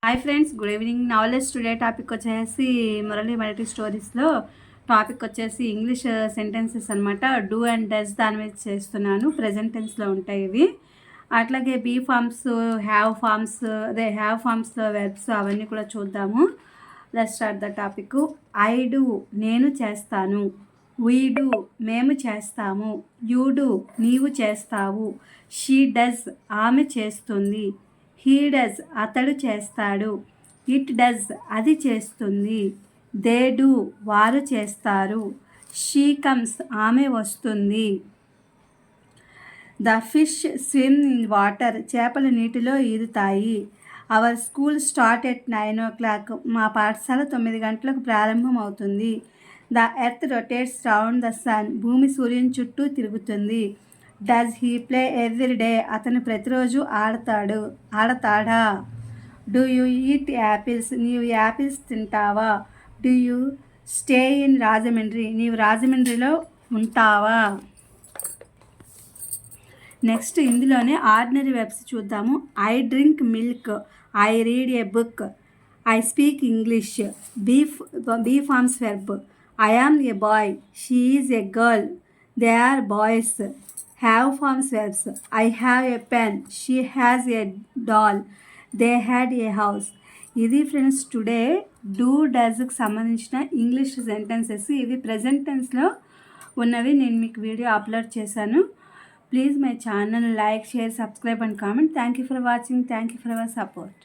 Hi friends, good evening. Knowledge today topic వచ్చేసి Murali multi స్టోరీస్లో topic వచ్చేసి English sentences అనమాట. Do and does దాని మీద చేస్తున్నాను. ప్రెజెంట్ టెన్స్లో ఉంటాయి ఇవి. అట్లాగే బీ ఫార్మ్స్, హ్యావ్ ఫార్మ్స్లో వెర్బ్స్ అవన్నీ కూడా చూద్దాము. Let's start the topic. I do నేను చేస్తాను. వీ డూ మేము చేస్తాము. యూ డూ నీవు చేస్తావు. షీ డస్ ఆమె చేస్తుంది. హీ డస్ అతడు చేస్తాడు. ఇట్ డస్ అది చేస్తుంది. దే డూ వారు చేస్తారు. షీ కమ్స్ ఆమె వస్తుంది. The fish swim in water చేపలు నీటిలో ఈదుతాయి. Our school start at 9 o'clock మా పాఠశాల 9 గంటలకు ప్రారంభం అవుతుంది. The earth rotates round the sun భూమి సూర్యుని చుట్టూ తిరుగుతుంది. Does he play every day అతను ప్రతిరోజు ఆడతాడా? డూ యూ ఈట్ యాపిల్స్ నీవు యాపిల్స్ తింటావా? Do you stay in Rajahmundry నీవు రాజమండ్రిలో ఉంటావా? నెక్స్ట్ ఇందులోనే ఆర్డినరీ వెర్బ్స్ చూద్దాము. I drink milk. I read a book. I speak English. Be forms verb. I am a boy. She is a girl. They are boys. Have forms verbs. I have a pen. She has a doll. They had a house. ఇది friends today do డస్కి సంబంధించిన English sentences. ఇవి present టెన్స్లో ఉన్నవి. నేను మీకు video upload చేశాను. Please my channel like, share, subscribe and comment. Thank you for watching. Thank you for our support.